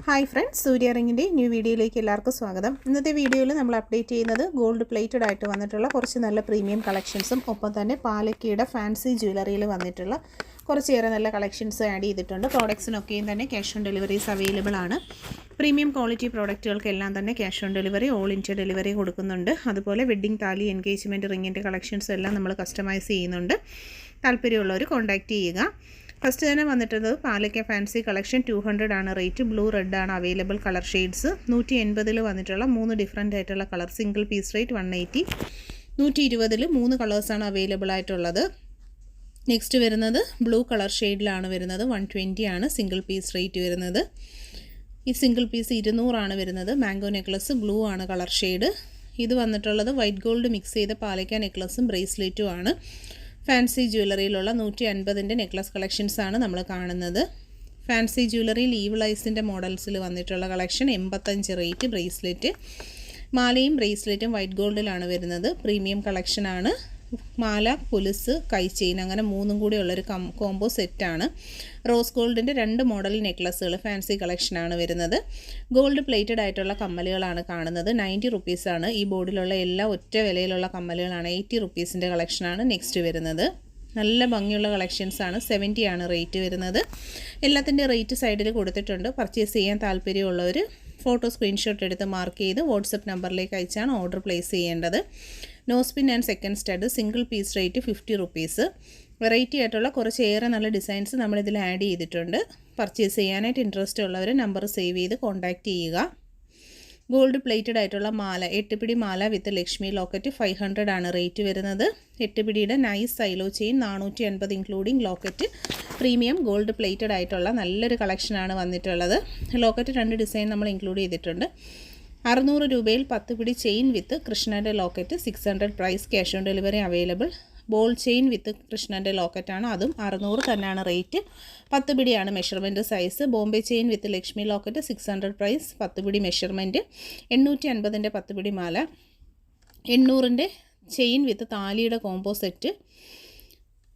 Hi friends, സൂര്യ റിങ്ങിൻ്റെ new വീഡിയോയിലേക്ക് എല്ലാവർക്കും സ്വാഗതം. ഇന്നത്തെ വീഡിയോയിൽ നമ്മൾ അപ്ഡേറ്റ് ചെയ്യുന്നത് ഗോൾഡ് പ്ലേറ്റഡ് ആയിട്ട് വന്നിട്ടുള്ള കുറച്ച് നല്ല പ്രീമിയം കളക്ഷൻസും ഒപ്പം തന്നെ പാലക്കയുടെ ഫാൻസി ജ്വല്ലറിയിൽ വന്നിട്ടുള്ള കുറച്ചേറെ നല്ല കളക്ഷൻസ് ആഡ് ചെയ്തിട്ടുണ്ട്. പ്രോഡക്ട്സിനൊക്കെയും തന്നെ ക്യാഷ് ഓൺ ഡെലിവറീസ് അവൈലബിൾ ആണ്. പ്രീമിയം ക്വാളിറ്റി പ്രോഡക്റ്റുകൾക്കെല്ലാം തന്നെ cash on delivery, all India delivery കൊടുക്കുന്നുണ്ട്. അതുപോലെ വെഡ്ഡിംഗ് താലി, എൻഗേജ്മെൻറ്റ് റിങ്ങിൻ്റെ കളക്ഷൻസ് എല്ലാം നമ്മൾ കസ്റ്റമൈസ് ചെയ്യുന്നുണ്ട്. താല്പര്യമുള്ളവർ കോൺടാക്റ്റ് ചെയ്യുക. ഫസ്റ്റ് തന്നെ വന്നിട്ടുള്ളത് പാലക്ക ഫാൻസി കളക്ഷൻ 200 ആണ് റേറ്റ്. ബ്ലൂ റെഡ് ആണ് അവൈലബിൾ കളർ ഷെയ്ഡ്സ്. 180 വന്നിട്ടുള്ള 3 ഡിഫറെൻ്റ് ആയിട്ടുള്ള കളർ. Single piece rate 180. 120 3 കളേഴ്സാണ് അവൈലബിൾ ആയിട്ടുള്ളത്. നെക്സ്റ്റ് വരുന്നത് ബ്ലൂ കളർ ഷെയ്ഡിലാണ് വരുന്നത്. 120 ആണ് സിംഗിൾ പീസ് റേറ്റ് വരുന്നത്. ഈ സിംഗിൾ പീസ് 200 ആണ് വരുന്നത്. മാംഗോ നെക്ലസ് ബ്ലൂ ആണ് കളർ ഷെയ്ഡ്. ഇത് വന്നിട്ടുള്ളത് വൈറ്റ് ഗോൾഡ് മിക്സ് ചെയ്ത പാലക്ക നെക്ലസും ബ്രേസ്ലെറ്റും ആണ്. ഫാൻസി ജ്വല്ലറിയിലുള്ള 150 നെക്ലസ് കളക്ഷൻസാണ് നമ്മൾ കാണുന്നത്. ഫാൻസി ജ്വല്ലറി ലീവ് ലൈസിൻ്റെ മോഡൽസിൽ വന്നിട്ടുള്ള കളക്ഷൻ 85 റേറ്റ്. ബ്രേസ്ലെറ്റ്, മാലയും ബ്രേസ്ലെറ്റും വൈറ്റ് ഗോൾഡിലാണ് വരുന്നത്. പ്രീമിയം കളക്ഷനാണ്. മാല, പുലിസ്, കൈ ചെയിൻ അങ്ങനെ മൂന്നും കൂടി ഉള്ളൊരു കോംബോ സെറ്റാണ്. റോസ് ഗോൾഡിൻ്റെ 2 മോഡൽ നെക്ലസ്സുകൾ ഫാൻസി കളക്ഷനാണ് വരുന്നത്. ഗോൾഡ് പ്ലേറ്റഡ് ആയിട്ടുള്ള കമ്മലുകളാണ് കാണുന്നത്. 90 റുപ്പീസാണ്. ഈ ബോർഡിലുള്ള എല്ലാ ഒറ്റ വിലയിലുള്ള കമ്മലുകളാണ്. 80 റുപ്പീസിൻ്റെ കളക്ഷനാണ് നെക്സ്റ്റ് വരുന്നത്. നല്ല ഭംഗിയുള്ള കളക്ഷൻസാണ്. 70 ആണ് റേറ്റ് വരുന്നത്. എല്ലാത്തിൻ്റെ റേറ്റ് സൈഡിൽ കൊടുത്തിട്ടുണ്ട്. പർച്ചേസ് ചെയ്യാൻ താല്പര്യമുള്ളവർ ഫോട്ടോ സ്ക്രീൻഷോട്ട് എടുത്ത് മാർക്ക് ചെയ്ത് വാട്സപ്പ് നമ്പറിലേക്ക് അയച്ചാണ് ഓർഡർ പ്ലേസ് ചെയ്യേണ്ടത്. No spin and second stud, single piece rate 50 rupees. Variety ആയിട്ടുള്ള കുറച്ചേറെ നല്ല ഡിസൈൻസ് നമ്മളിതിൽ ആഡ് ചെയ്തിട്ടുണ്ട്. പർച്ചേസ് ചെയ്യാനായിട്ട് ഇൻട്രസ്റ്റ് ഉള്ളവർ നമ്പർ സേവ് ചെയ്ത് കോൺടാക്റ്റ് ചെയ്യുക. ഗോൾഡ് പ്ലേറ്റഡ് ആയിട്ടുള്ള മാല, 8 പിടി മാല വിത്ത് ലക്ഷ്മി ലോക്കറ്റ് 500 ആണ് റേറ്റ് വരുന്നത്. 8 പിടിയുടെ നൈസ് സൈലോ chain 480 including locket. Premium gold plated ആയിട്ടുള്ള നല്ലൊരു കളക്ഷനാണ് വന്നിട്ടുള്ളത്. ലോക്കറ്റ് 2 ഡിസൈൻ നമ്മൾ ഇൻക്ലൂഡ് ചെയ്തിട്ടുണ്ട്. 600 രൂപയിൽ 10 പിടി ചെയിൻ വിത്ത് കൃഷ്ണൻ്റെ locket 600 price. Cash on delivery available. Ball chain with കൃഷ്ണൻ്റെ ലോക്കറ്റാണ്, അതും 600 തന്നെയാണ് റേറ്റ്. 10 പിടിയാണ് measurement size. Bombay chain with Lakshmi locket 600 price. 10 പിടി മെഷർമെൻറ്റ്. 850 10 പിടി മാല. 800 ചെയിൻ വിത്ത് താലിയുടെ കോംബോ സെറ്റ്.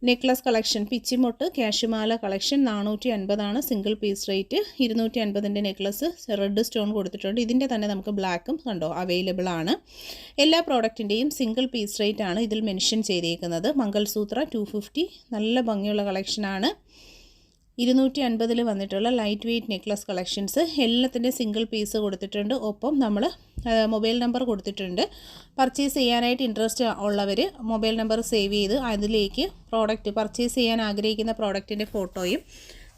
നെക്ലസ് കളക്ഷൻ പിച്ചിമൊട്ട് ക്യാഷുമാല കളക്ഷൻ 450 ആണ് single piece rate. 250 necklace red stone കൊടുത്തിട്ടുണ്ട്. ഇതിൻ്റെ തന്നെ നമുക്ക് ബ്ലാക്കും കണ്ടോ അവൈലബിൾ ആണ്. എല്ലാ പ്രോഡക്റ്റിൻ്റെയും സിംഗിൾ പീസ് റേറ്റ് ആണ് ഇതിൽ മെൻഷൻ ചെയ്തേക്കുന്നത്. മംഗൾസൂത്ര 250 നല്ല ഭംഗിയുള്ള കളക്ഷനാണ്. 250 വന്നിട്ടുള്ള ലൈറ്റ് വെയ്റ്റ് നെക്ലസ് കളക്ഷൻസ് എല്ലാത്തിൻ്റെ സിംഗിൾ പീസ് കൊടുത്തിട്ടുണ്ട്. ഒപ്പം നമ്മൾ മൊബൈൽ നമ്പർ കൊടുത്തിട്ടുണ്ട്. പർച്ചേസ് ചെയ്യാനായിട്ട് ഇൻട്രസ്റ്റ് ഉള്ളവർ മൊബൈൽ നമ്പർ സേവ് ചെയ്ത് അതിലേക്ക് പ്രോഡക്റ്റ് പർച്ചേസ് ചെയ്യാൻ ആഗ്രഹിക്കുന്ന പ്രോഡക്റ്റിൻ്റെ ഫോട്ടോയും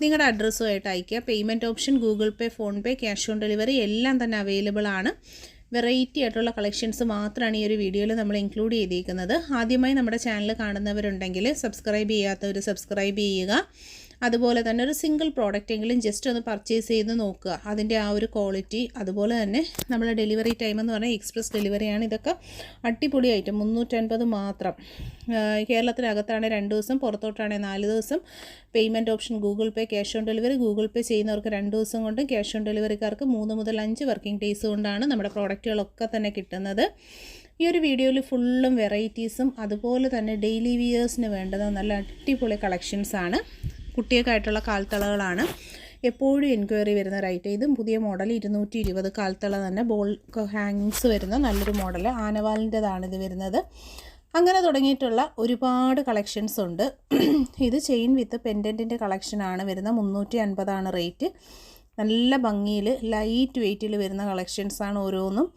നിങ്ങളുടെ അഡ്രസ്സുമായിട്ട് അയയ്ക്കുക. Payment option Google pay, phone pay, cash on delivery എല്ലാം തന്നെ അവൈലബിൾ ആണ്. വെറൈറ്റി ആയിട്ടുള്ള കളക്ഷൻസ് മാത്രമാണ് ഈ ഒരു വീഡിയോയിൽ നമ്മൾ ഇൻക്ലൂഡ് ചെയ്തിരിക്കുന്നത്. ആദ്യമായി നമ്മുടെ ചാനൽ കാണുന്നവരുണ്ടെങ്കിൽ സബ്സ്ക്രൈബ് ചെയ്യാത്തവർ സബ്സ്ക്രൈബ് ചെയ്യുക. അതുപോലെ തന്നെ ഒരു സിംഗിൾ പ്രോഡക്റ്റ് എങ്കിലും ജസ്റ്റ് ഒന്ന് പർച്ചേസ് ചെയ്ത് നോക്കുക. അതിൻ്റെ ആ ഒരു ക്വാളിറ്റി, അതുപോലെ തന്നെ നമ്മളെ ഡെലിവറി ടൈം എന്ന് പറഞ്ഞാൽ എക്സ്പ്രസ് ഡെലിവറിയാണ്. ഇതൊക്കെ അടിപൊളി ഐറ്റം. 350 മാത്രം. കേരളത്തിനകത്താണെങ്കിൽ 2 ദിവസം, പുറത്തോട്ടാണെങ്കിൽ 4 ദിവസം. Payment option Google Pay, cash on delivery. Google Pay ചെയ്യുന്നവർക്ക് 2 ദിവസം കൊണ്ടും, ക്യാഷ് ഓൺ ഡെലിവറിക്കാർക്ക് 3 മുതൽ 5 വർക്കിംഗ് ഡേയ്സ് കൊണ്ടാണ് നമ്മുടെ പ്രോഡക്റ്റുകളൊക്കെ തന്നെ കിട്ടുന്നത്. ഈ ഒരു വീഡിയോയിൽ ഫുള്ളും വെറൈറ്റീസും അതുപോലെ തന്നെ ഡെയിലി വിയേഴ്സിന് വേണ്ടത് നല്ല അടിപൊളി കളക്ഷൻസാണ്. കുട്ടികൾക്കായിട്ടുള്ള കാൽത്തളകളാണ് എപ്പോഴും എൻക്വയറി വരുന്ന റൈറ്റ്. ഇതും പുതിയ മോഡൽ 220 കാൽത്തള തന്നെ. ബോൾ ഹാങ്ങിങ്സ് വരുന്ന നല്ലൊരു മോഡൽ. ആനവാലിൻ്റെതാണ് ഇത് വരുന്നത്. അങ്ങനെ തുടങ്ങിയിട്ടുള്ള ഒരുപാട് കളക്ഷൻസ് ഉണ്ട്. ഇത് ചെയിൻ വിത്ത് പെൻഡൻറ്റിൻ്റെ കളക്ഷനാണ് വരുന്നത്. 350 ആണ് റേറ്റ്. നല്ല ഭംഗിയിൽ ലൈറ്റ് വെയ്റ്റിൽ വരുന്ന കളക്ഷൻസാണ് ഓരോന്നും.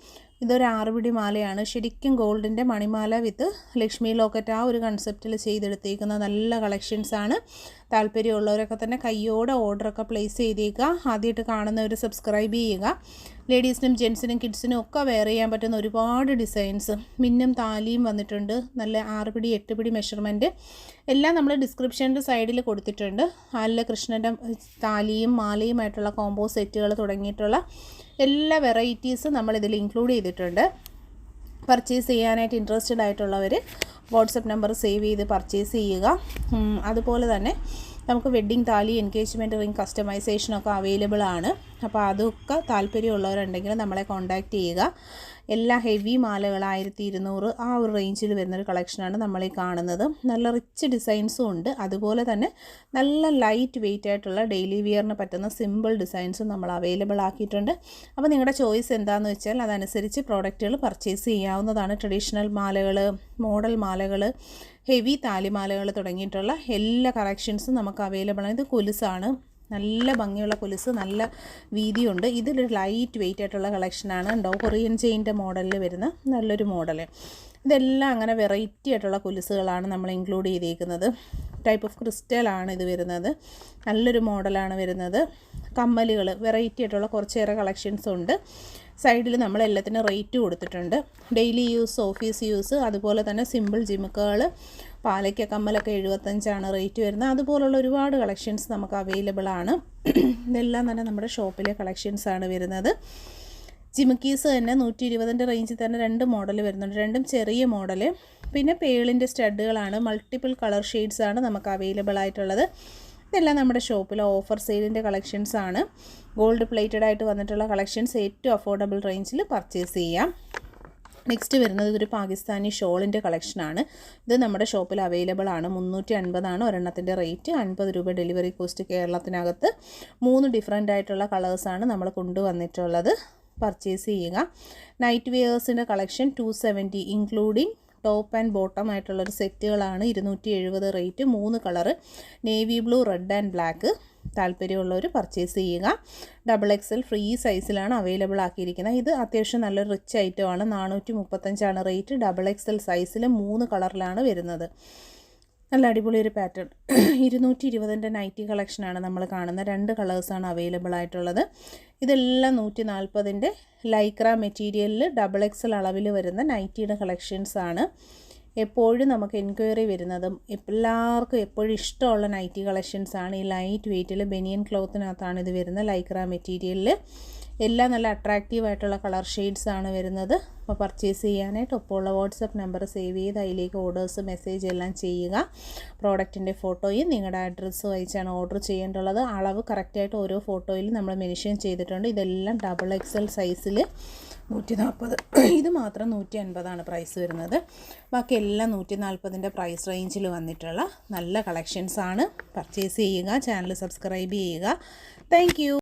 ഇതൊരു 6 പിടി മാലയാണ്. ശരിക്കും ഗോൾഡിൻ്റെ മണിമാല വിത്ത് ലക്ഷ്മി ലോക്കറ്റ് ആ ഒരു കൺസെപ്റ്റിൽ ചെയ്തെടുത്തേക്കുന്ന നല്ല കളക്ഷൻസാണ്. താല്പര്യമുള്ളവരൊക്കെ തന്നെ കയ്യോടെ ഓർഡറൊക്കെ പ്ലേസ് ചെയ്തേക്കുക. ആദ്യമായിട്ട് കാണുന്നവർ സബ്സ്ക്രൈബ് ചെയ്യുക. ലേഡീസിനും ജെൻസിനും കിഡ്സിനും ഒക്കെ വെയർ ചെയ്യാൻ പറ്റുന്ന ഒരുപാട് ഡിസൈൻസ്. മിന്നും താലിയും വന്നിട്ടുണ്ട്. നല്ല 6 പിടി 8 പിടി മെഷർമെൻറ്റ് എല്ലാം നമ്മൾ ഡിസ്ക്രിപ്ഷൻ്റെ സൈഡിൽ കൊടുത്തിട്ടുണ്ട്. നല്ല കൃഷ്ണൻ്റെ താലിയും മാലയുമായിട്ടുള്ള കോംബോ സെറ്റുകൾ തുടങ്ങിയിട്ടുള്ള എല്ലാ വെറൈറ്റീസും നമ്മളിതിൽ ഇൻക്ലൂഡ് ചെയ്തിട്ടുണ്ട്. പർച്ചേസ് ചെയ്യാനായിട്ട് ഇൻട്രസ്റ്റഡ് ആയിട്ടുള്ളവർ വാട്സപ്പ് നമ്പർ സേവ് ചെയ്ത് പർച്ചേസ് ചെയ്യുക. അതുപോലെ തന്നെ നമുക്ക് വെഡ്ഡിങ് താലി, എൻഗേജ്മെൻറ്റ് റിംഗ് കസ്റ്റമൈസേഷനൊക്കെ അവൈലബിൾ ആണ്. അപ്പോൾ അതൊക്കെ താല്പര്യമുള്ളവരുണ്ടെങ്കിൽ നമ്മളെ കോൺടാക്റ്റ് ചെയ്യുക. എല്ലാ ഹെവി മാലകൾ 1200 ആ ഒരു റേഞ്ചിൽ വരുന്നൊരു കളക്ഷനാണ് നമ്മളീ കാണുന്നത്. നല്ല റിച്ച് ഡിസൈൻസും ഉണ്ട്. അതുപോലെ തന്നെ നല്ല ലൈറ്റ് വെയ്റ്റ് ആയിട്ടുള്ള ഡെയിലി വിയറിന് പറ്റുന്ന സിമ്പിൾ ഡിസൈൻസും നമ്മൾ അവൈലബിൾ ആക്കിയിട്ടുണ്ട്. അപ്പോൾ നിങ്ങളുടെ ചോയ്സ് എന്താണെന്ന് വെച്ചാൽ അതനുസരിച്ച് പ്രോഡക്റ്റുകൾ പർച്ചേസ് ചെയ്യാവുന്നതാണ്. ട്രഡീഷണൽ മാലകൾ, മോഡൽ മാലകൾ, ഹെവി താലിമാലകൾ തുടങ്ങിയിട്ടുള്ള എല്ലാ കളക്ഷൻസും നമുക്ക് അവൈലബിൾ ആണ്. ഇത് കൊലുസാണ്, നല്ല ഭംഗിയുള്ള കൊലുസ്, നല്ല വീതിയുണ്ട്. ഇതൊരു ലൈറ്റ് വെയ്റ്റ് ആയിട്ടുള്ള കളക്ഷനാണ്. ഉണ്ടോ, കൊറിയൻ ചെയിൻ്റെ മോഡലിൽ വരുന്ന നല്ലൊരു മോഡൽ. ഇതെല്ലാം അങ്ങനെ വെറൈറ്റി ആയിട്ടുള്ള കൊലുസുകളാണ് നമ്മൾ ഇൻക്ലൂഡ് ചെയ്തിരിക്കുന്നത്. ടൈപ്പ് ഓഫ് ക്രിസ്റ്റലാണ് ഇത് വരുന്നത്. നല്ലൊരു മോഡലാണ് വരുന്നത്. കമ്മലുകൾ വെറൈറ്റി ആയിട്ടുള്ള കുറച്ചേറെ കളക്ഷൻസ് ഉണ്ട്. സൈഡിൽ നമ്മൾ എല്ലാത്തിനും റേറ്റ് കൊടുത്തിട്ടുണ്ട്. ഡെയിലി യൂസ്, ഓഫീസ് യൂസ്, അതുപോലെ തന്നെ സിമ്പിൾ ജിമുക്കുകൾ, പാലയ്ക്ക കമ്മലൊക്കെ 75 റേറ്റ് വരുന്നത്. അതുപോലുള്ള ഒരുപാട് കളക്ഷൻസ് നമുക്ക് അവൈലബിൾ ആണ്. ഇതെല്ലാം തന്നെ നമ്മുടെ ഷോപ്പിലെ കളക്ഷൻസാണ് വരുന്നത്. ജിമുക്കീസ് തന്നെ 120 റേഞ്ചിൽ തന്നെ 2 മോഡൽ വരുന്നുണ്ട്. രണ്ടും ചെറിയ മോഡൽ. പിന്നെ പേളിൻ്റെ സ്റ്റഡുകളാണ്. മൾട്ടിപ്പിൾ കളർ ഷെയ്ഡ്സാണ് നമുക്ക് അവൈലബിൾ ആയിട്ടുള്ളത്. ഇതെല്ലാം നമ്മുടെ ഷോപ്പിലെ ഓഫർ സെയിലിൻ്റെ കളക്ഷൻസാണ്. ഗോൾഡ് പ്ലേറ്റഡ് ആയിട്ട് വന്നിട്ടുള്ള കളക്ഷൻസ് ഏറ്റവും അഫോർഡബിൾ റേഞ്ചിൽ പർച്ചേസ് ചെയ്യാം. നെക്സ്റ്റ് വരുന്നത് ഇതൊരു പാകിസ്ഥാനി ഷോളിൻ്റെ കളക്ഷനാണ്. ഇത് നമ്മുടെ ഷോപ്പിൽ അവൈലബിൾ ആണ്. 350 ഒരെണ്ണത്തിൻ്റെ റേറ്റ്. 50 രൂപ ഡെലിവറി കോസ്റ്റ് കേരളത്തിനകത്ത്. 3 ഡിഫറെൻ്റ് ആയിട്ടുള്ള കളേഴ്സാണ് നമ്മൾ കൊണ്ടുവന്നിട്ടുള്ളത്. പർച്ചേസ് ചെയ്യുക. നൈറ്റ് വെയേഴ്സിൻ്റെ collection 270 including top and bottom ആയിട്ടുള്ളൊരു സെറ്റുകളാണ്. 270 rate. 3 colour, navy blue, red and black. താല്പര്യമുള്ളവർ പർച്ചേസ് ചെയ്യുക. XXL ഫ്രീ സൈസിലാണ് അവൈലബിൾ ആക്കിയിരിക്കുന്നത്. ഇത് അത്യാവശ്യം നല്ലൊരു റിച്ച് ഐറ്റമാണ്. 435 റേറ്റ്. XXL സൈസിൽ 3 കളറിലാണ് വരുന്നത്. നല്ല അടിപൊളി ഒരു പാറ്റേൺ. 220 നൈറ്റി കളക്ഷനാണ് നമ്മൾ കാണുന്നത്. 2 കളേഴ്സാണ് അവൈലബിൾ ആയിട്ടുള്ളത്. ഇതെല്ലാം 140 ലൈക്ര മെറ്റീരിയലിൽ XXL അളവിൽ വരുന്ന നൈറ്റിയുടെ കളക്ഷൻസാണ്. എപ്പോഴും നമുക്ക് എൻക്വയറി വരുന്നതും എല്ലാവർക്കും എപ്പോഴും ഇഷ്ടമുള്ള നൈറ്റി കളക്ഷൻസാണ്. ഈ ലൈറ്റ് വെയ്റ്റിൽ ബനിയൻ ക്ലോത്തിനകത്താണ് ഇത് വരുന്നത്. ലൈക്ര മെറ്റീരിയലിൽ എല്ലാം നല്ല അട്രാക്റ്റീവ് ആയിട്ടുള്ള കളർ ഷെയ്ഡ്സാണ് വരുന്നത്. അപ്പോൾ പർച്ചേസ് ചെയ്യാനായിട്ട് ഒപ്പമുള്ള വാട്സപ്പ് നമ്പർ സേവ് ചെയ്ത് അതിലേക്ക് ഓർഡേഴ്സ്, മെസ്സേജ് എല്ലാം ചെയ്യുക. പ്രോഡക്റ്റിൻ്റെ ഫോട്ടോയും നിങ്ങളുടെ അഡ്രസ്സും അയച്ചാണ് ഓർഡർ ചെയ്യേണ്ടുള്ളത്. അളവ് കറക്റ്റായിട്ട് ഓരോ ഫോട്ടോയിലും നമ്മൾ മെൻഷൻ ചെയ്തിട്ടുണ്ട്. ഇതെല്ലാം XXL സൈസിൽ 140. ഇത് മാത്രം 150 പ്രൈസ് വരുന്നത്. ബാക്കി എല്ലാം 140 പ്രൈസ് റേഞ്ചിൽ വന്നിട്ടുള്ള നല്ല കളക്ഷൻസാണ്. പർച്ചേസ് ചെയ്യുക. ചാനൽ സബ്സ്ക്രൈബ് ചെയ്യുക. താങ്ക്